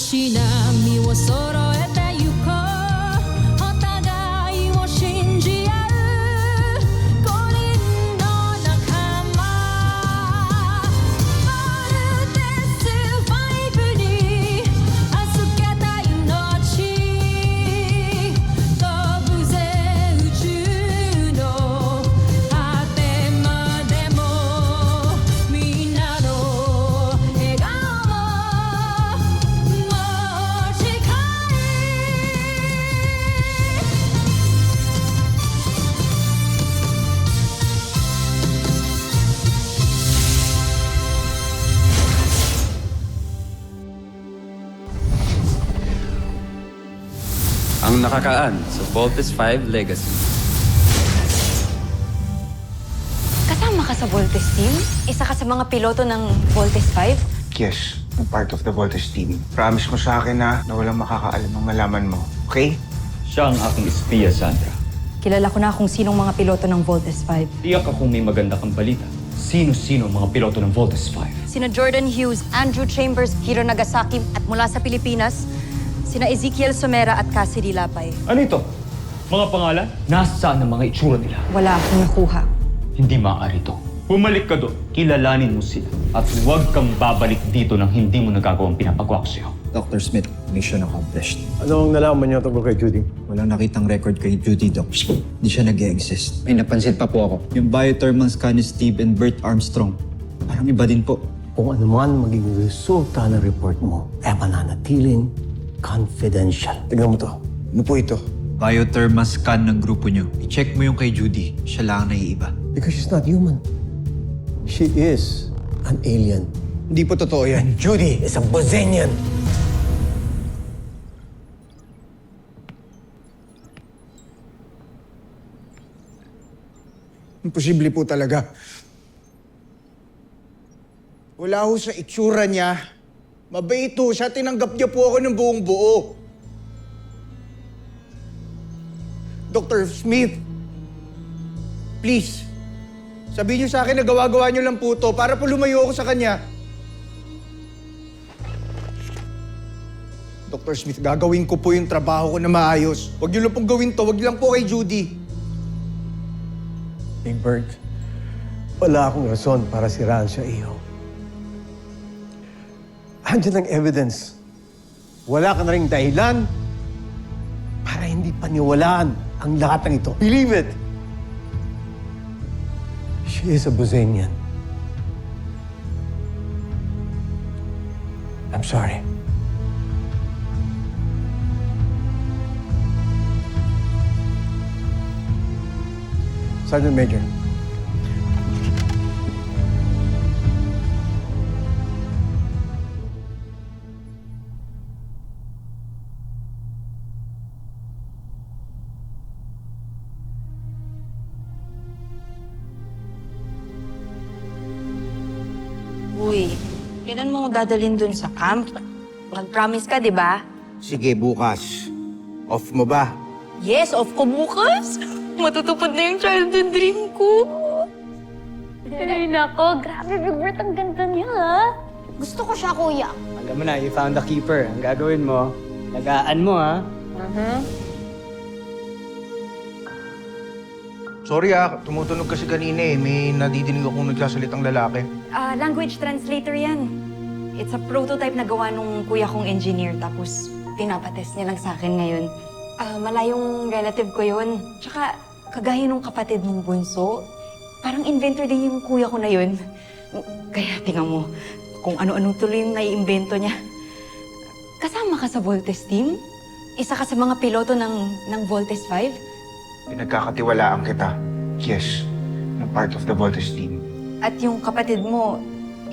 し波を揃えてゆこうお互いを信じ合う5人の仲間バルテス5に預けた命飛ぶぜ宇宙の果てまでもみんなの笑顔も近いAng nakakaan sa Voltes 5 Legacy. Kasama ka sa Voltes team? Isa ka sa mga piloto ng Voltes 5? Yes, I'm part of the Voltes team. Promise mo sa akin na walang makakaalam ang malaman mo. Okay? Siya ang aking espiya, Sandra. Kilala ko na kung sinong mga piloto ng Voltes 5. Tiyak akong may maganda kang balita. Sino-sino ang mga piloto ng Voltes 5? Sina Jordan Hughes, Andrew Chambers, Hiro Nagasaki at mula sa Pilipinas, sina Ezekiel Somera at Cassidy Lapay. Ano ito? Mga pangalan? Nasaan ang mga itsura nila? Wala akong nakuha. Hindi maaari ito. Bumalik ka doon. Kilalanin mo sila. At huwag kang babalik dito nang hindi mo nagagawang pinapagawa ko sa'yo. Dr. Smith, mission accomplished. Anong nalaman niyo tungkol kay Judy? Walang nakitang record kay Judy, Doc. Hindi siya nag-e-exist. May napansin pa po ako. Yung biothermal scan ni Steve and Bert Armstrong. Parang iba din po. Kung ano man maging resulta ng report mo, ay mananatiling confidential. Tignan mo to. Ano po ito? Biothermal scan ng grupo niyo. I-check mo yung kay Judy. Siya lang ang naiiba. Because she's not human. She is an alien. Hindi po totoo yan. Judy is a Bosenian. Imposible po talaga. Wala ho sa itsura niya. Mabait ho siya. Tinanggap niya po ako ng buong buo. Dr. Smith, please, sabihin niyo sa akin na gawa-gawa niyo lang po to para po lumayo ako sa kanya. Dr. Smith, gagawin ko po yung trabaho ko na maayos. Huwag niyo lang pong gawin to. Huwag lang po kay Judy. Big Bird, wala akong rason para siraan siya iyo. Andiyan ang evidence. Wala ka na ring dahilan para hindi paniwalaan ang lahat ng ito. Believe it! She is a Bosenian. I'm sorry. Sergeant Major. Uy, kailan mo dadalhin dun sa camp? Nag-promise ka, di ba? Sige, bukas. Off mo ba? Yes, off ko bukas. Matutupad na yung childhood dream ko. Ay, nako. Grabe, Big Bert. Ang ganda niya, ha? Gusto ko siya, kuya. Alam mo na, you found the keeper. Ang gagawin mo, lagaan mo, ha? Sorry tumutunog kasi kanina eh. May nadidinig akong nagsasalitang lalaki. Language translator yan. It's a prototype na gawa nung kuya kong engineer. Tapos, pinapatest niya lang sa akin ngayon. Malayong relative ko yun. Tsaka, kagaya nung kapatid mong bunso, parang inventor din yung kuya ko na yun. Kaya tingnan mo, kung ano-ano tuloy yung naiimbento niya. Kasama ka sa Voltes team? Isa ka sa mga piloto ng Voltes 5? Pinagkakatiwalaan kita. Yes, I'm part of the Voltes team. At yung kapatid mo,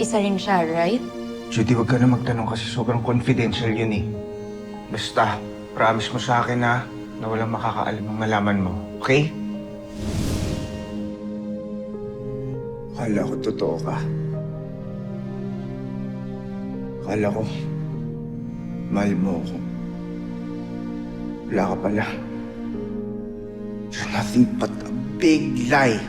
isa rin siya, right? Judy, huwag ka na magtanong kasi sobrang confidential yun eh. Basta, promise mo sa akin na walang makakaalam ang malaman mo. Okay? Akala ko totoo ka. Akala ko, mahal mo ako. Wala ka pala. You're nothing but a big lie.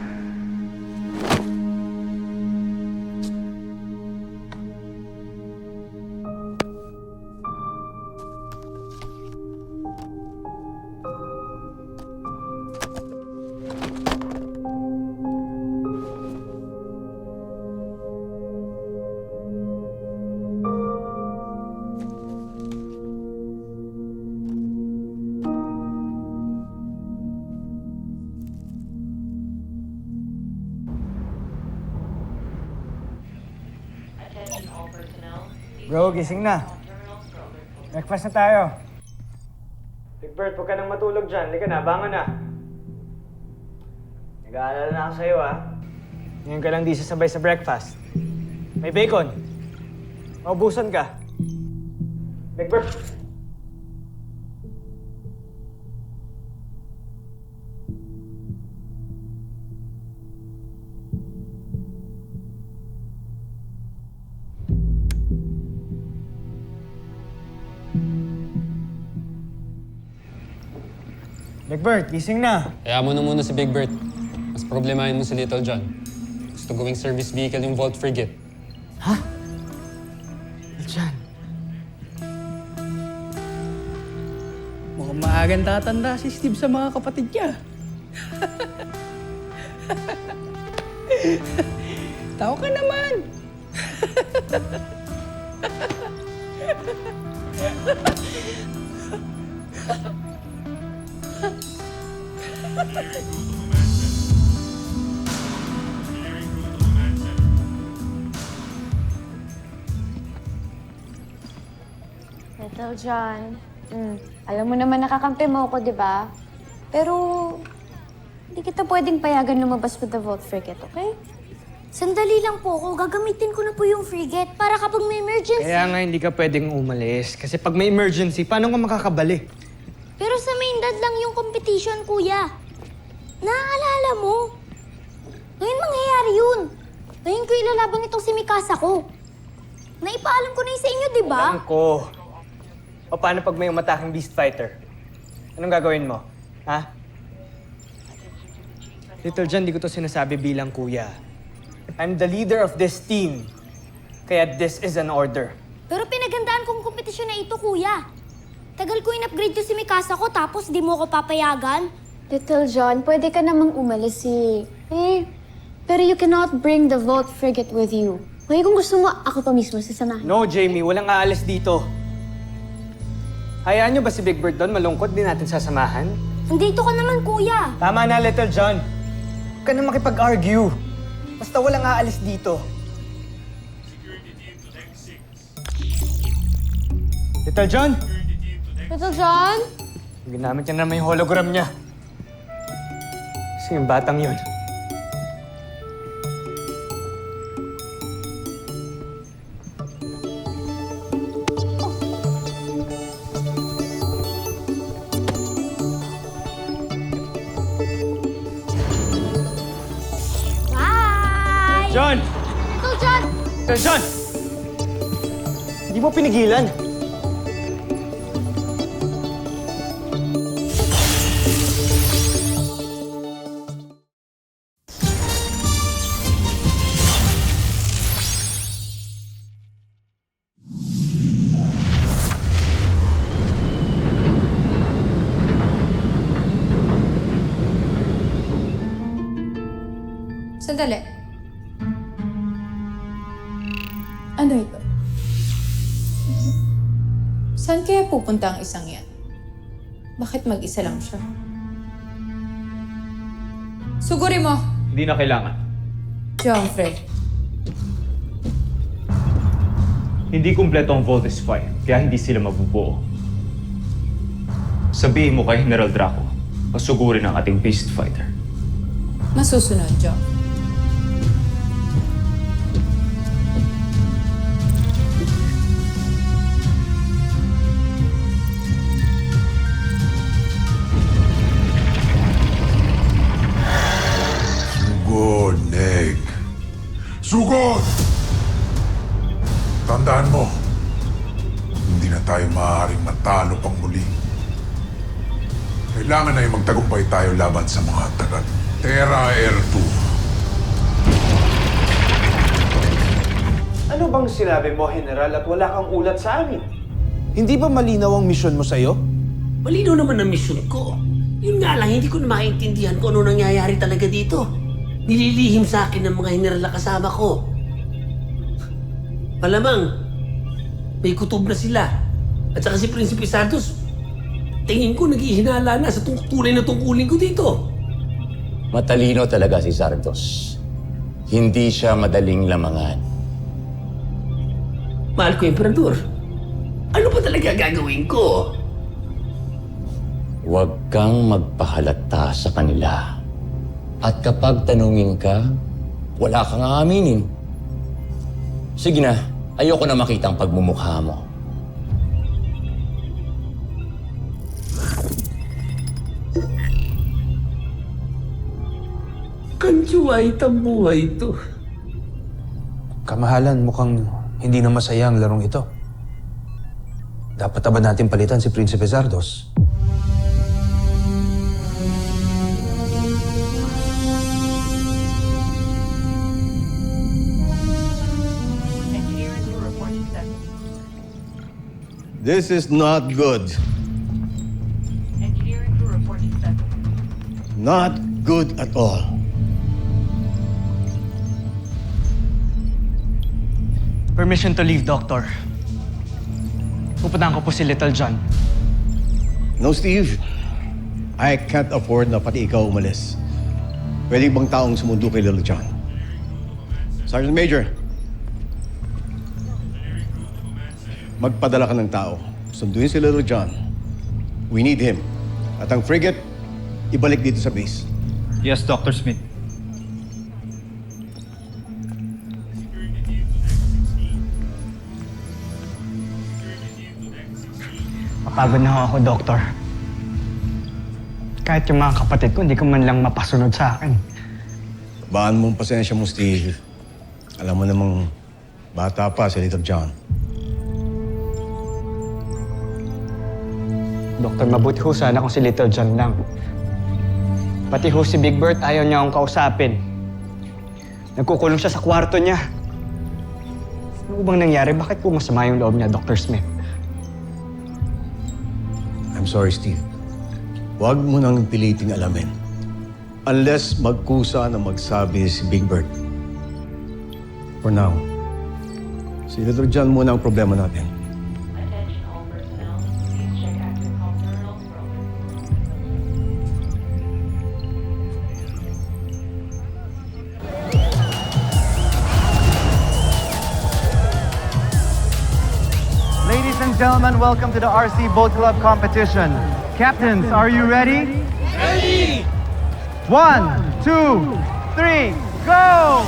Bro, gising na. Breakfast na tayo. Big Bird, huwag ka nang matulog dyan. Halika na, bangon na. Nag-aalala na ako sa'yo, ha? Ngayon ka lang di sasabay sa breakfast. May bacon. Maubusan ka. Big Bird. Big Bird, gising na. Kaya mo na muna si Big Bird. Mas problemahin mo si Little John. Gusto gawing service vehicle yung Vault Frigate. Diyan. Mukhang maagang tatanda si Steve sa mga kapatid niya. Tao ka naman. Little John, alam mo naman nakakampi mo ako, di ba? Pero, hindi kita pwedeng payagan lumabas with the Vault Frigate, okay? Sandali lang po ako. Gagamitin ko na po yung frigate para kapag may emergency. Kaya nga hindi ka pwedeng umalis. Kasi pag may emergency, paano ka makakabali? Pero sa main dad lang yung competition, kuya. Naaalala mo? Ngayon mangyayari yun. Ngayon ko ilalaban itong si Mikasa ko. Naipaalam ko na yun sa inyo, di ba? Alam ko. O paano pag may umataking beast fighter? Anong gagawin mo? Ha? Little John, di ko to sinasabi bilang kuya. I'm the leader of this team. Kaya this is an order. Pero pinagandaan kong kompetisyon na ito, kuya. Tagal ko in-upgrade to si Mikasa ko tapos di mo ko papayagan. Little John, pwede ka namang umalis pero you cannot bring the Vault Frigate with you. Kaya kung gusto mo, ako pa mismo sasamahan. No, Jamie. Walang aalis dito. Hayaan nyo ba si Big Bird doon? Malungkot din natin sasamahan. Andito ka naman, kuya. Tama na, Little John. Huwag ka na makipag-argue. Basta walang aalis dito. Little John? Little John? Ginamit niya naman yung hologram niya. Kasi yung batang yun. Bye! John! Little John! Little John! Hindi mo pinigilan. Sandali. Ano ito? Saan kaya pupunta ang isang yan? Bakit mag-isa lang siya? Suguri mo, Hindi na kailangan. Jomfrey. Hindi kumpleto ang Voltes 5, kaya hindi sila mabubuo. Sabihin mo kay General Draco, pasugurin ang ating beast fighter. Masusunod, Jom. Sugod, Neg. Sugod! Tandaan mo, hindi na tayo maaaring matalo pang muli. Kailangan na yung magtagumpay tayo laban sa mga taga Terra Air 2. Ano bang sinabi mo, General, at wala kang ulat sa amin? Hindi ba malinaw ang misyon mo sa'yo? Malinaw naman ang misyon ko. Yun nga lang, hindi ko na maintindihan kung ano nangyayari talaga dito. Nililihim sa akin ng mga general na kasama ko. Malamang, may kutob na sila. At saka si Prinsipe Santos, tingin ko naghihinala na sa tunay na tungkulin ko dito. Matalino talaga si Santos. Hindi siya madaling lamangan. Mahal ko, Emperador. Ano ba talaga gagawin ko? Huwag kang magpahalata sa kanila. At kapag tanungin ka, wala kang aaminin. Sige na, ayoko na makita ang pagmumukha mo. Kanjuway ang buhay ito. Kamahalan, mukhang hindi na masaya ang larong ito. Dapat ba natin palitan si Prinsipe Zardos? This is not good. Not good at all. Permission to leave, Doctor. Pupuntahan ko po si Little John. No, Steve. I can't afford na pati ikaw umalis. Pwede bang taong sumundo kay Little John? Sergeant Major, magpadala ka ng tao. Sunduin si Little John. We need him. At ang frigate, ibalik dito sa base. Yes, Dr. Smith. Mapagod na ako, Doctor. Kahit yung mga kapatid ko, hindi ko man lang mapasunod sa akin. Baan mong pasensya mo, Steve. Alam mo namang bata pa si Little John. Doktor, mabuti ho sana kung si Little John lang. Pati ho si Big Bert, ayaw niya akong kausapin. Nagkukulong siya sa kwarto niya. Ano bang nangyari? Bakit po masama yung loob niya, Dr. Smith? I'm sorry, Steve. Huwag mo nang piliting alamin. Unless magkusa na magsabi si Big Bird. For now, si Little John muna ang problema natin. Ladies and gentlemen, welcome to the RC Boat Club competition. Captains, are you ready? Ready! 1, 2, 3, go!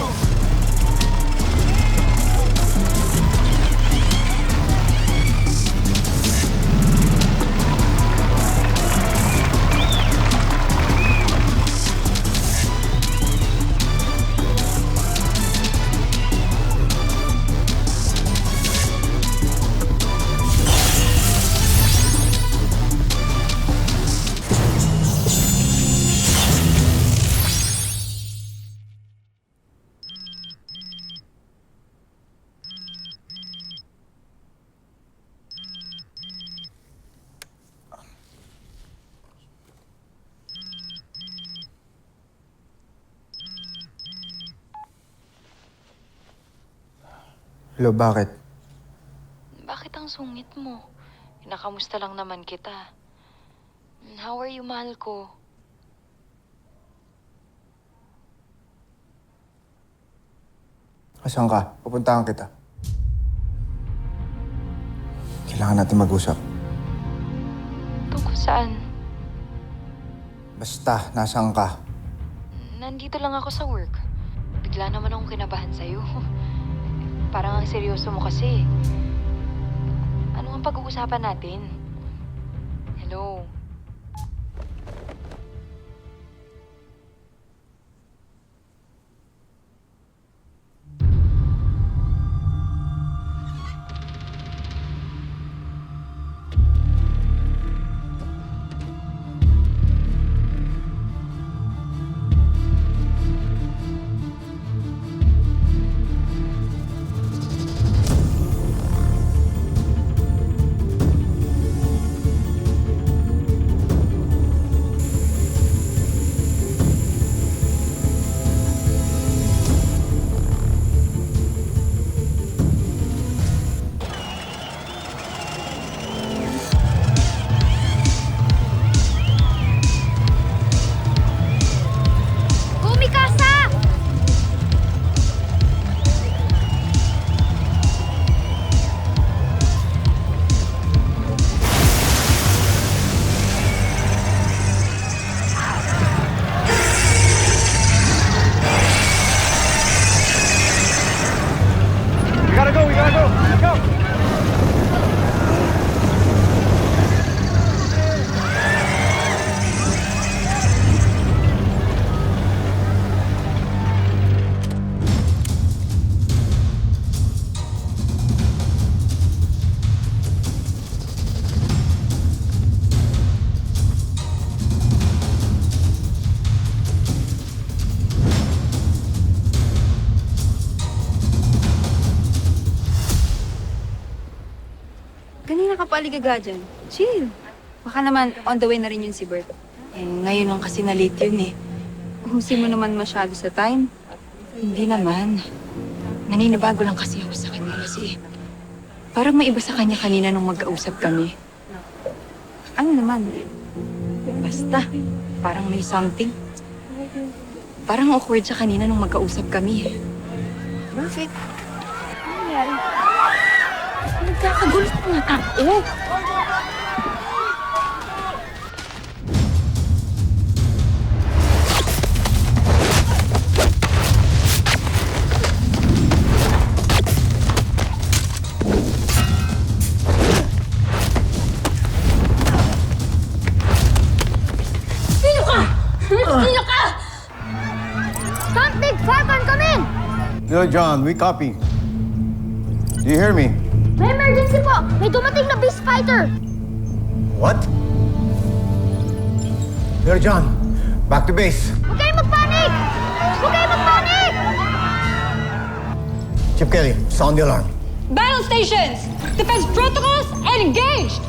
Hello, bakit? Bakit ang sungit mo? Nakamusta lang naman kita. How are you, mahal ko? Asan ka? Pupuntahan kita. Kailangan natin mag-usap. Tungkol saan? Basta, nasaan ka? Nandito lang ako sa work. Bigla naman akong kinabahan sa'yo. Parang ang seryoso mo kasi. Ano ang pag-uusapan natin? Hello? Kanina ka pa aligaga dyan. Chill. Baka naman on the way na rin yun si Bert. Eh, ngayon lang kasi na-late yun eh. Uhusin mo naman masyado sa time. Hindi naman. Naninibago lang kasi ako sa kanya kasi parang may iba sa kanya kanina nung magkausap kami. Ano naman? Basta, parang may something. Parang awkward siya kanina nung magkausap kami. Bakit? Ano nangyari? Nagkakagulo sa mga tao. Sino ka? Sino ka? Camp Big 5, I'm coming! Little John, we copy. Do you hear me? May emergency po! May dumating na beast fighter! What? Little John, back to base. Huwag kayong magpanik! Huwag kayong magpanik! Chip Kelly, sound the alarm. Battle stations! Defense protocols and engaged!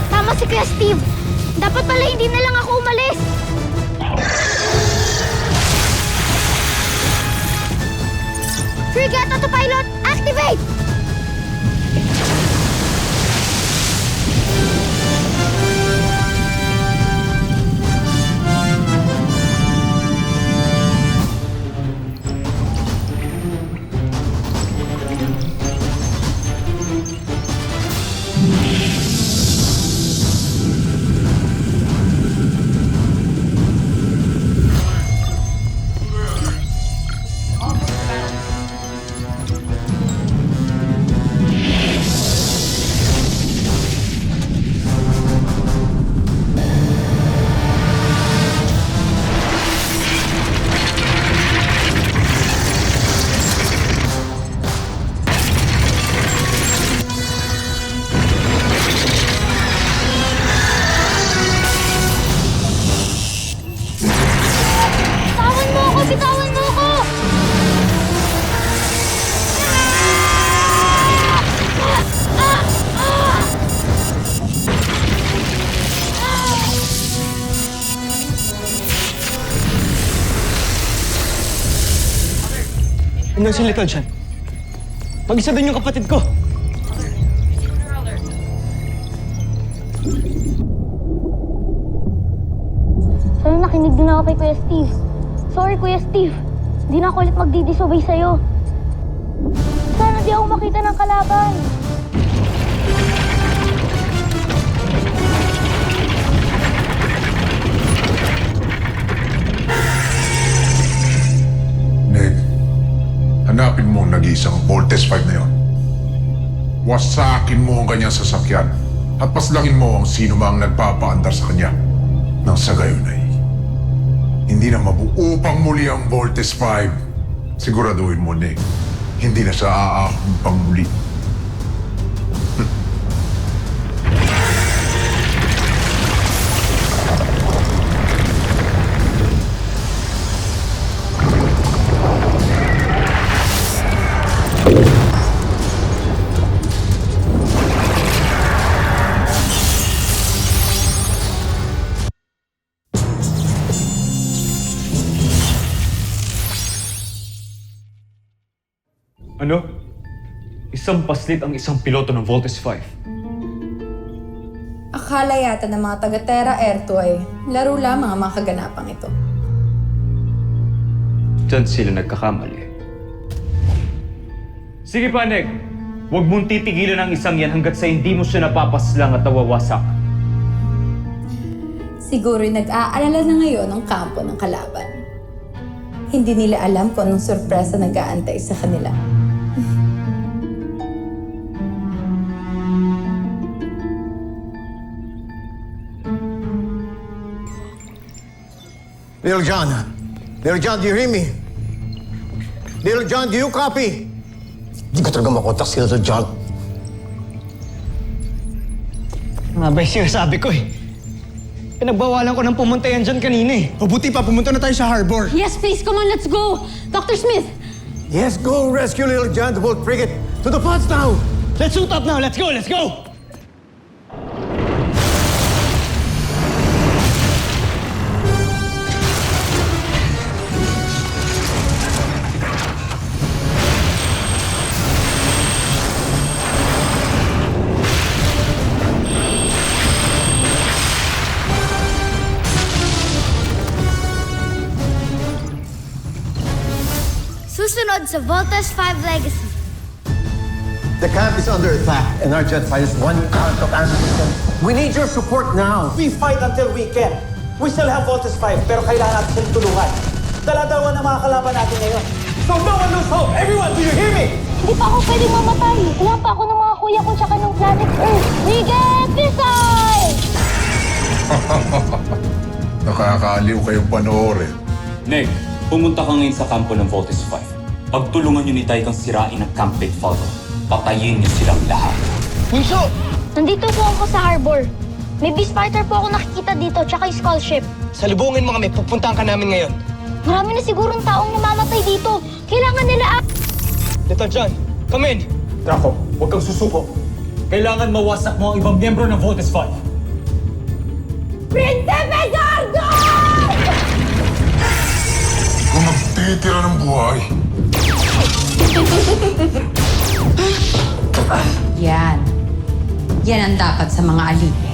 Tama si Kuya Steve. Dapat pala hindi na lang ako umalis. Frigate Autopilot, activate! Bitawan mo ako! Bitawan mo ako! Ano si Little John? Mag-isa din yung kapatid ko. Sana nakinig din ako kay Kuya Steve. Sorry, Kuya Steve. Hindi na ako ulit magdidisobey sa'yo. Sana di ako makita ng kalaban. Ned, hanapin mo ang nag-iisang Voltes 5 na yon. Wasakin mo ang kanyang sasakyan at paslangin mo ang sino mang nagpapaandar sa kanya. Nang sa gayon ay hindi na mabuo pang muli ang Voltes 5. Siguraduhin mo, Nick, hindi na siya aahon pang muli. Ano? Isang paslit ang isang piloto ng Voltes 5. Akala yata ng mga taga-Terra Air 2 ay laro lamang ang mga kaganapang ito. Diyan sila nagkakamali. Sige pa, Neg. Huwag mong titigilan ang isang yan hanggat sa hindi mo siya napapaslang at nawawasak. Siguro'y nag-aalala na ngayon ang kampo ng kalaban. Hindi nila alam kung anong sorpresa nag-aantay sa kanila. Little John. Little John, do you hear me? Little John, do you copy? Hindi ko talaga makontak si Little John. Nga ba yung sinasabi ko eh? Pinagbawalan ko ng pumunta yan dyan kanina eh. Mabuti pa, pumunta na tayo sa harbor. Yes, please. Come on, let's go. Dr. Smith! Yes, go rescue Little John, the boat frigate. To the pods now! Let's suit up now! Let's go! Let's go! Susunod sa Voltes 5 Legacy. The camp is under attack and our jet fighters want out of ammunition. We need your support now. We fight until we can. We still have Voltes 5, pero kailangan natin silang tulungan. Dala-dalawa na mga kalaban natin ngayon. So no one lose hope! Everyone, do you hear me? Hindi pa ako pwedeng mamatay. Wala pa ako ng mga kuya ko tsaka ng planet Earth. Miguel Pisay! Nakakaaliw kayong panoorin. Neg, pumunta ka ngayon sa kampo ng Voltes 5. Pagtulungan niyo ni Tai kang sirain ang Camp Big Falcon. Patayin niyo silang lahat. Bunso! Nandito po ako sa harbor. May beast fighter po ako nakikita dito tsaka yung skull ship. Salubungin mo kami. Pupuntahan ka namin ngayon. Marami na sigurong taong namamatay dito. Kailangan nila Little John, come in! Draco, huwag kang susuko. Kailangan mawasak mo ang ibang miyembro ng Voltes 5. Prinsipe Gargo! Kung magtitira ng buhay, Yan. Yan ang dapat sa mga alipin.